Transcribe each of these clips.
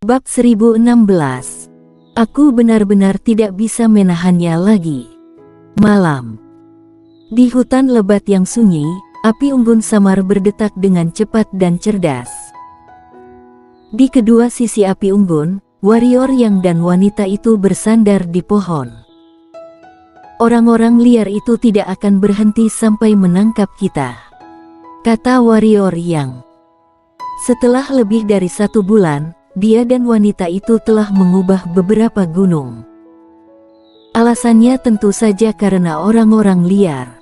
Bab 1016. Aku benar-benar tidak bisa menahannya lagi. Malam. Di hutan lebat yang sunyi, api unggun samar berdetak dengan cepat dan cerdas. Di kedua sisi api unggun, warrior yang dan wanita itu bersandar di pohon. Orang-orang liar itu tidak akan berhenti sampai menangkap kita, kata warrior yang. Setelah lebih dari 1 bulan, dia dan wanita itu telah mengubah beberapa gunung. Alasannya tentu saja karena orang-orang liar.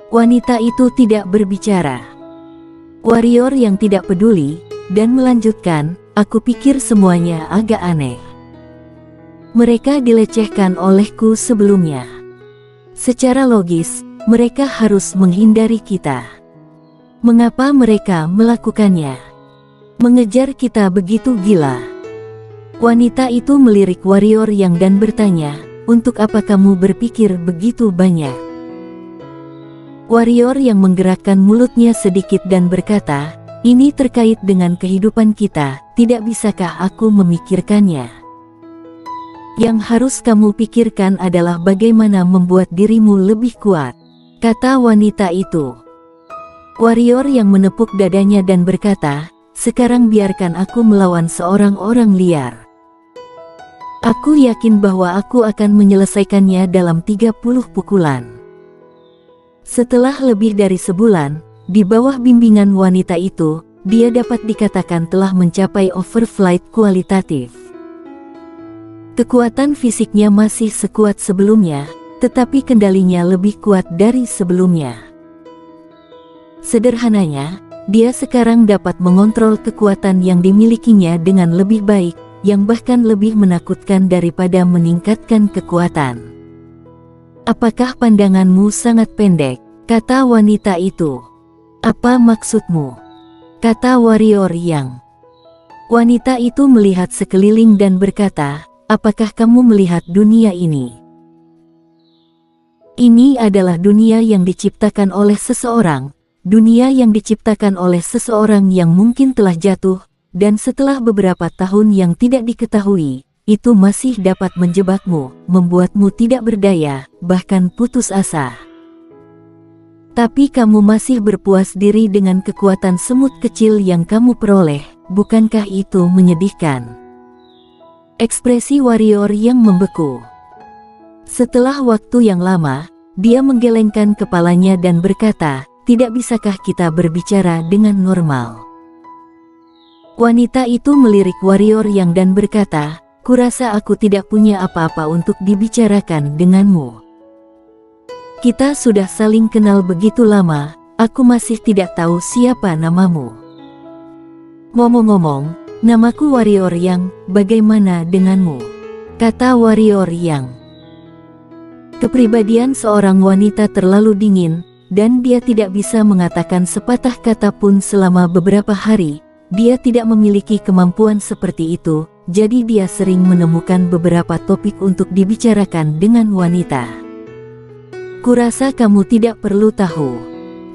Wanita itu tidak berbicara. Warrior yang tidak peduli, dan melanjutkan, aku pikir semuanya agak aneh. Mereka dilecehkan olehku sebelumnya. Secara logis, mereka harus menghindari kita. Mengapa mereka melakukannya? Mengejar kita begitu gila. Wanita itu melirik warrior yang dan bertanya, untuk apa kamu berpikir begitu banyak? Warrior yang menggerakkan mulutnya sedikit dan berkata, ini terkait dengan kehidupan kita, tidak bisakah aku memikirkannya? Yang harus kamu pikirkan adalah bagaimana membuat dirimu lebih kuat, kata wanita itu. Warrior yang menepuk dadanya dan berkata, sekarang biarkan aku melawan seorang orang liar. Aku yakin bahwa aku akan menyelesaikannya dalam 30 pukulan. Setelah lebih dari sebulan, di bawah bimbingan wanita itu, dia dapat dikatakan telah mencapai overflight kualitatif. Kekuatan fisiknya masih sekuat sebelumnya, tetapi kendalinya lebih kuat dari sebelumnya. Sederhananya, dia sekarang dapat mengontrol kekuatan yang dimilikinya dengan lebih baik, yang bahkan lebih menakutkan daripada meningkatkan kekuatan. Apakah pandanganmu sangat pendek? Kata wanita itu. Apa maksudmu? Kata warrior yang. Wanita itu melihat sekeliling dan berkata, apakah kamu melihat dunia ini? Ini adalah dunia yang diciptakan oleh seseorang. Dunia yang diciptakan oleh seseorang yang mungkin telah jatuh, dan setelah beberapa tahun yang tidak diketahui, itu masih dapat menjebakmu, membuatmu tidak berdaya, bahkan putus asa. Tapi kamu masih berpuas diri dengan kekuatan semut kecil yang kamu peroleh, bukankah itu menyedihkan? Ekspresi warrior yang membeku. Setelah waktu yang lama, dia menggelengkan kepalanya dan berkata, tidak bisakah kita berbicara dengan normal? Wanita itu melirik warrior yang dan berkata, kurasa aku tidak punya apa-apa untuk dibicarakan denganmu. Kita sudah saling kenal begitu lama, aku masih tidak tahu siapa namamu. Ngomong-ngomong, namaku warrior yang, bagaimana denganmu? Kata warrior yang. Kepribadian seorang wanita terlalu dingin, dan dia tidak bisa mengatakan sepatah kata pun selama beberapa hari. Dia tidak memiliki kemampuan seperti itu, jadi dia sering menemukan beberapa topik untuk dibicarakan dengan wanita. Kurasa kamu tidak perlu tahu,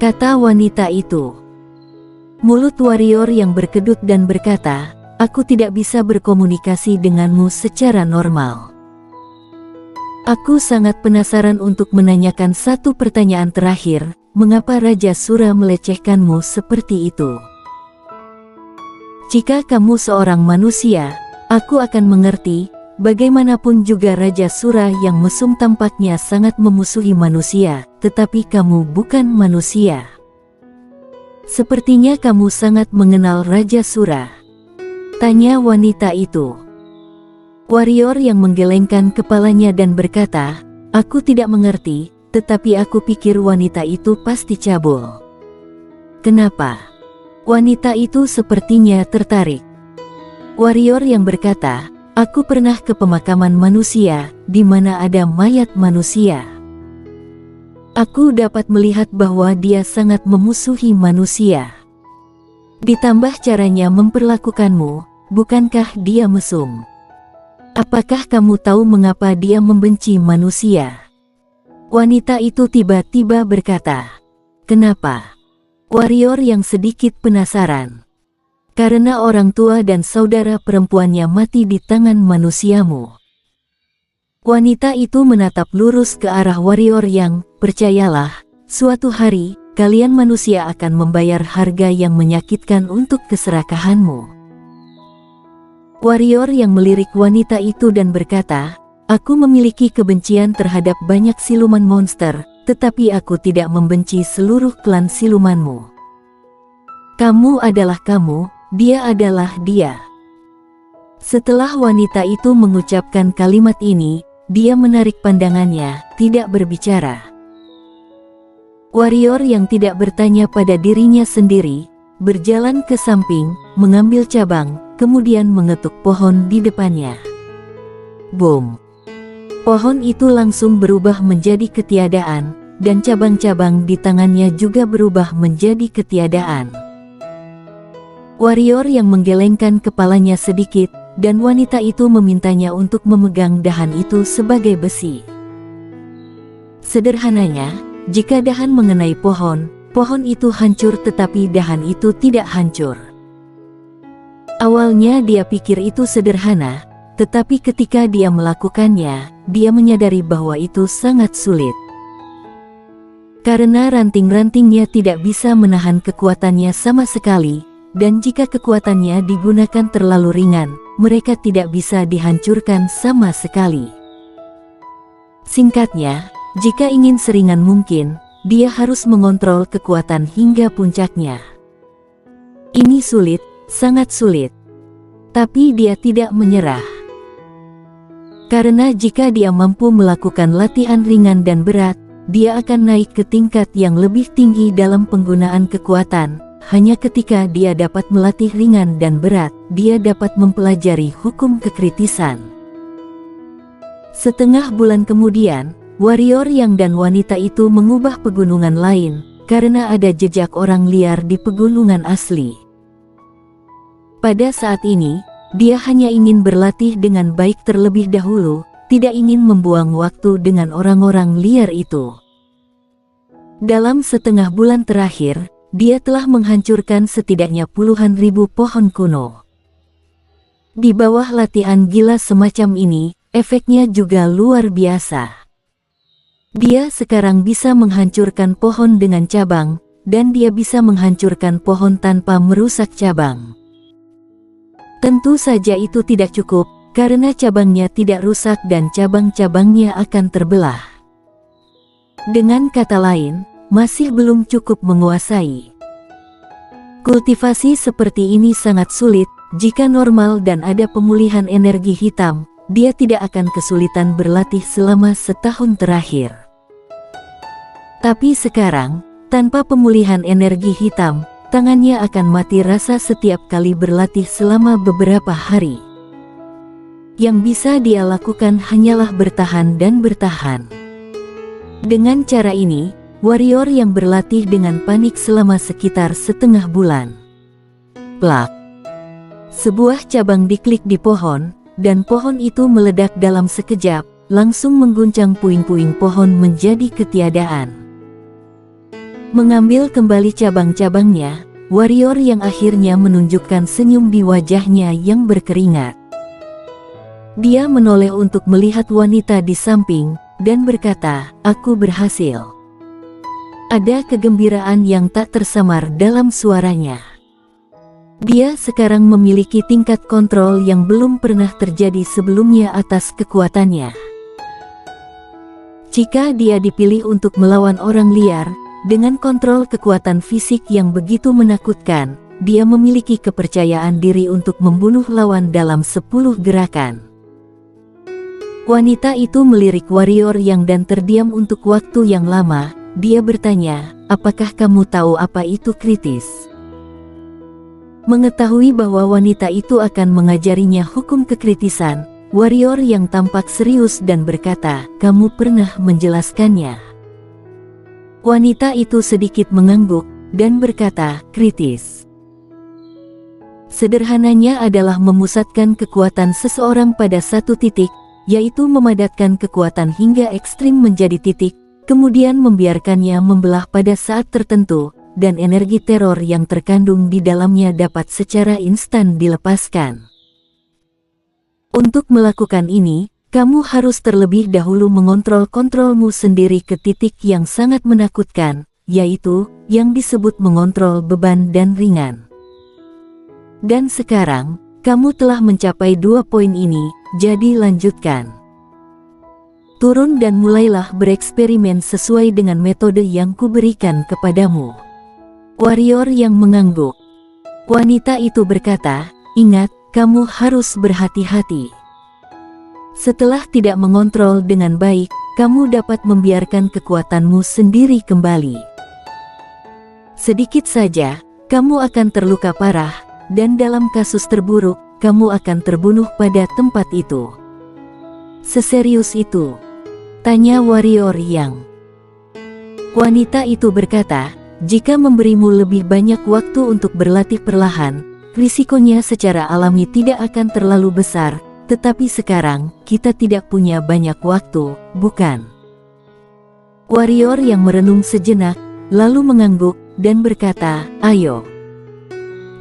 kata wanita itu. Mulut warrior yang berkedut dan berkata, aku tidak bisa berkomunikasi denganmu secara normal. Aku sangat penasaran untuk menanyakan satu pertanyaan terakhir, mengapa Raja Sura melecehkanmu seperti itu? Jika kamu seorang manusia, aku akan mengerti, bagaimanapun juga Raja Sura yang mesum tampaknya sangat memusuhi manusia, tetapi kamu bukan manusia. Sepertinya kamu sangat mengenal Raja Sura, tanya wanita itu. Warrior yang menggelengkan kepalanya dan berkata, aku tidak mengerti, tetapi aku pikir wanita itu pasti cabul. Kenapa? Wanita itu sepertinya tertarik. Warrior yang berkata, aku pernah ke pemakaman manusia, di mana ada mayat manusia. Aku dapat melihat bahwa dia sangat memusuhi manusia. Ditambah caranya memperlakukanmu, bukankah dia mesum? Apakah kamu tahu mengapa dia membenci manusia? Wanita itu tiba-tiba berkata, kenapa? Warrior yang sedikit penasaran. karena orang tua dan saudara perempuannya mati di tangan manusiamu. Wanita itu menatap lurus ke arah warrior yang, percayalah, suatu hari, kalian manusia akan membayar harga yang menyakitkan untuk keserakahanmu. Warrior yang melirik wanita itu dan berkata, aku memiliki kebencian terhadap banyak siluman monster, tetapi aku tidak membenci seluruh klan silumanmu. Kamu adalah kamu, dia adalah dia. Setelah wanita itu mengucapkan kalimat ini, dia menarik pandangannya, tidak berbicara. Warrior yang tidak bertanya pada dirinya sendiri, berjalan ke samping, mengambil cabang, kemudian mengetuk pohon di depannya. Boom! Pohon itu langsung berubah menjadi ketiadaan, dan cabang-cabang di tangannya juga berubah menjadi ketiadaan. Warrior yang menggelengkan kepalanya sedikit, dan wanita itu memintanya untuk memegang dahan itu sebagai besi. Sederhananya, jika dahan mengenai pohon, pohon itu hancur tetapi dahan itu tidak hancur. Awalnya dia pikir itu sederhana, tetapi ketika dia melakukannya, dia menyadari bahwa itu sangat sulit. Karena ranting-rantingnya tidak bisa menahan kekuatannya sama sekali, dan jika kekuatannya digunakan terlalu ringan, mereka tidak bisa dihancurkan sama sekali. Singkatnya, jika ingin seringan mungkin, dia harus mengontrol kekuatan hingga puncaknya. Ini sulit, sangat sulit. Tapi dia tidak menyerah. Karena jika dia mampu melakukan latihan ringan dan berat, dia akan naik ke tingkat yang lebih tinggi dalam penggunaan kekuatan. Hanya ketika dia dapat melatih ringan dan berat, dia dapat mempelajari hukum kekritisan. Setengah bulan kemudian, warrior yang dan wanita itu mengubah pegunungan lain, karena ada jejak orang liar di pegunungan asli. Pada saat ini, dia hanya ingin berlatih dengan baik terlebih dahulu, tidak ingin membuang waktu dengan orang-orang liar itu. Dalam setengah bulan terakhir, dia telah menghancurkan setidaknya puluhan ribu pohon kuno. Di bawah latihan gila semacam ini, efeknya juga luar biasa. Dia sekarang bisa menghancurkan pohon dengan cabang, dan dia bisa menghancurkan pohon tanpa merusak cabang. Tentu saja itu tidak cukup, karena cabangnya tidak rusak dan cabang-cabangnya akan terbelah. Dengan kata lain, masih belum cukup menguasai. Kultivasi seperti ini sangat sulit, jika normal dan ada pemulihan energi hitam, dia tidak akan kesulitan berlatih selama setahun terakhir. Tapi sekarang, tanpa pemulihan energi hitam, tangannya akan mati rasa setiap kali berlatih selama beberapa hari. Yang bisa dia lakukan hanyalah bertahan dan bertahan. Dengan cara ini, warrior yang berlatih dengan panik selama sekitar setengah bulan. Plak! Sebuah cabang diklik di pohon, dan pohon itu meledak dalam sekejap, langsung mengguncang puing-puing pohon menjadi ketiadaan. Mengambil kembali cabang-cabangnya, warrior yang akhirnya menunjukkan senyum di wajahnya yang berkeringat. Dia menoleh untuk melihat wanita di samping, dan berkata, aku berhasil. Ada kegembiraan yang tak tersamar dalam suaranya. Dia sekarang memiliki tingkat kontrol yang belum pernah terjadi sebelumnya atas kekuatannya. Jika dia dipilih untuk melawan orang liar, dengan kontrol kekuatan fisik yang begitu menakutkan, dia memiliki kepercayaan diri untuk membunuh lawan dalam 10 gerakan. Wanita itu melirik warrior yang dan terdiam untuk waktu yang lama. Dia bertanya, apakah kamu tahu apa itu kritis? Mengetahui bahwa wanita itu akan mengajarinya hukum kekritisan, warrior yang tampak serius dan berkata, kamu pernah menjelaskannya. Wanita itu sedikit mengangguk, dan berkata, kritis. Sederhananya adalah memusatkan kekuatan seseorang pada satu titik, yaitu memadatkan kekuatan hingga ekstrim menjadi titik, kemudian membiarkannya membelah pada saat tertentu, dan energi teror yang terkandung di dalamnya dapat secara instan dilepaskan. Untuk melakukan ini, kamu harus terlebih dahulu mengontrol kontrolmu sendiri ke titik yang sangat menakutkan, yaitu yang disebut mengontrol beban dan ringan. Dan sekarang, kamu telah mencapai 2 poin ini, jadi lanjutkan. Turun dan mulailah bereksperimen sesuai dengan metode yang kuberikan kepadamu. Warrior yang mengangguk. Wanita itu berkata, ingat, kamu harus berhati-hati. Setelah tidak mengontrol dengan baik, kamu dapat membiarkan kekuatanmu sendiri kembali. Sedikit saja, kamu akan terluka parah, dan dalam kasus terburuk, kamu akan terbunuh pada tempat itu. Seserius itu? Tanya warrior yang. Wanita itu berkata, jika memberimu lebih banyak waktu untuk berlatih perlahan, risikonya secara alami tidak akan terlalu besar, tetapi sekarang, kita tidak punya banyak waktu, bukan? Warrior yang merenung sejenak, lalu mengangguk, dan berkata, ayo.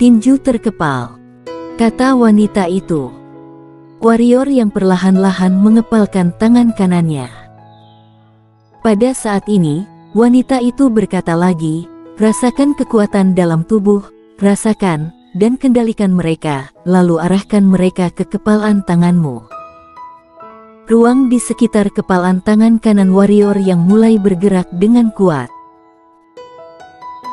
Tinju terkepal, kata wanita itu. Warrior yang perlahan-lahan mengepalkan tangan kanannya. Pada saat ini, wanita itu berkata lagi, rasakan kekuatan dalam tubuh, rasakan, dan kendalikan mereka, lalu arahkan mereka ke kepalan tanganmu. Ruang di sekitar kepalan tangan kanan warrior yang mulai bergerak dengan kuat.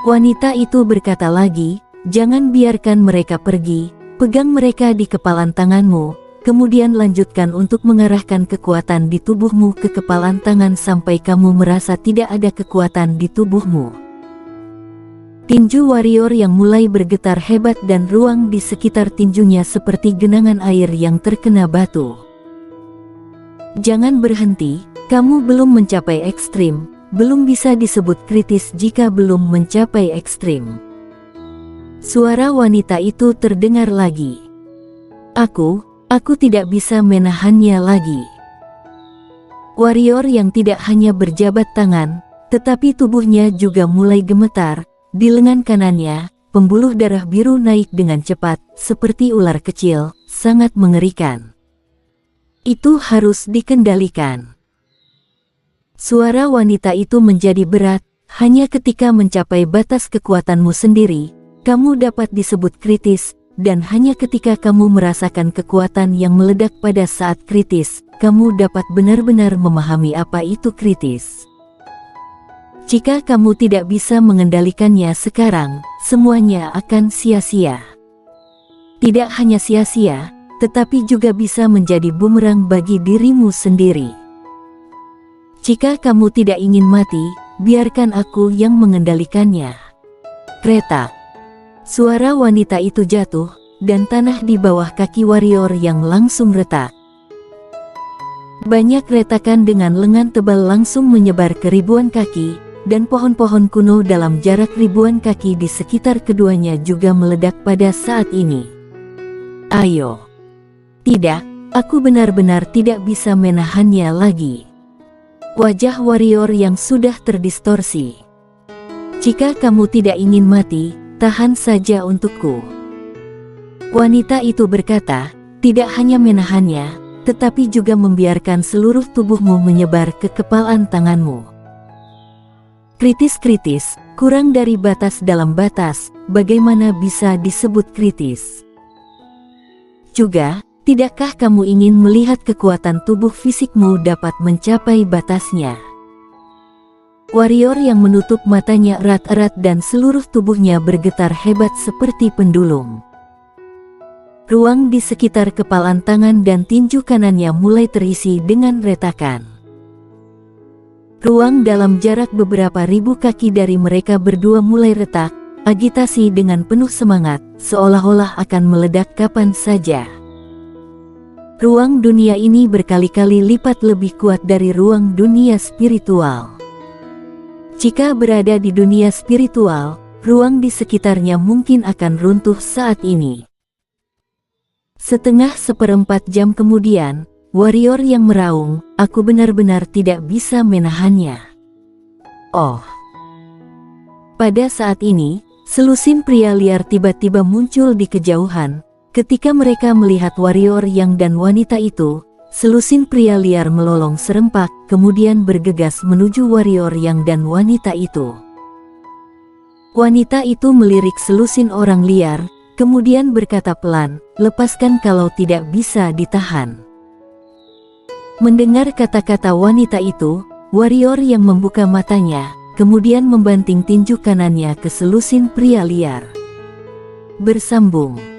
Wanita itu berkata lagi, jangan biarkan mereka pergi, pegang mereka di kepalan tanganmu, kemudian lanjutkan untuk mengarahkan kekuatan di tubuhmu ke kepalan tangan sampai kamu merasa tidak ada kekuatan di tubuhmu. Tinju warrior yang mulai bergetar hebat dan ruang di sekitar tinjunya seperti genangan air yang terkena batu. Jangan berhenti, kamu belum mencapai ekstrim, belum bisa disebut kritis jika belum mencapai ekstrim. Suara wanita itu terdengar lagi. Aku tidak bisa menahannya lagi. Warrior yang tidak hanya berjabat tangan, tetapi tubuhnya juga mulai gemetar. Di lengan kanannya, pembuluh darah biru naik dengan cepat, seperti ular kecil, sangat mengerikan. Itu harus dikendalikan. Suara wanita itu menjadi berat, hanya ketika mencapai batas kekuatanmu sendiri, kamu dapat disebut kritis, dan hanya ketika kamu merasakan kekuatan yang meledak pada saat kritis, kamu dapat benar-benar memahami apa itu kritis. Jika kamu tidak bisa mengendalikannya sekarang, semuanya akan sia-sia. Tidak hanya sia-sia, tetapi juga bisa menjadi bumerang bagi dirimu sendiri. Jika kamu tidak ingin mati, biarkan aku yang mengendalikannya. Retak. Suara wanita itu jatuh, dan tanah di bawah kaki warrior yang langsung retak. Banyak retakan dengan lengan tebal langsung menyebar ke ribuan kaki, dan pohon-pohon kuno dalam jarak ribuan kaki di sekitar keduanya juga meledak pada saat ini. Ayo. Tidak, aku benar-benar tidak bisa menahannya lagi. Wajah warrior yang sudah terdistorsi. Jika kamu tidak ingin mati, tahan saja untukku. Wanita itu berkata, tidak hanya menahannya, tetapi juga membiarkan seluruh tubuhmu menyebar ke kepalan tanganmu. Kritis-kritis, kurang dari batas dalam batas, bagaimana bisa disebut kritis? Juga, tidakkah kamu ingin melihat kekuatan tubuh fisikmu dapat mencapai batasnya? Warrior yang menutup matanya erat-erat dan seluruh tubuhnya bergetar hebat seperti pendulum. Ruang di sekitar kepalan tangan dan tinju kanannya mulai terisi dengan retakan. Ruang dalam jarak beberapa ribu kaki dari mereka berdua mulai retak, agitasi dengan penuh semangat, seolah-olah akan meledak kapan saja. Ruang dunia ini berkali-kali lipat lebih kuat dari ruang dunia spiritual. Jika berada di dunia spiritual, ruang di sekitarnya mungkin akan runtuh saat ini. Setengah seperempat jam kemudian, warrior yang meraung, aku benar-benar tidak bisa menahannya. Oh. Pada saat ini, selusin pria liar tiba-tiba muncul di kejauhan. Ketika mereka melihat warrior yang dan wanita itu, selusin pria liar melolong serempak, kemudian bergegas menuju warrior yang dan wanita itu. Wanita itu melirik selusin orang liar, kemudian berkata pelan, "Lepaskan kalau tidak bisa ditahan." Mendengar kata-kata wanita itu, warrior yang membuka matanya, kemudian membanting tinju kanannya ke selusin pria liar. Bersambung.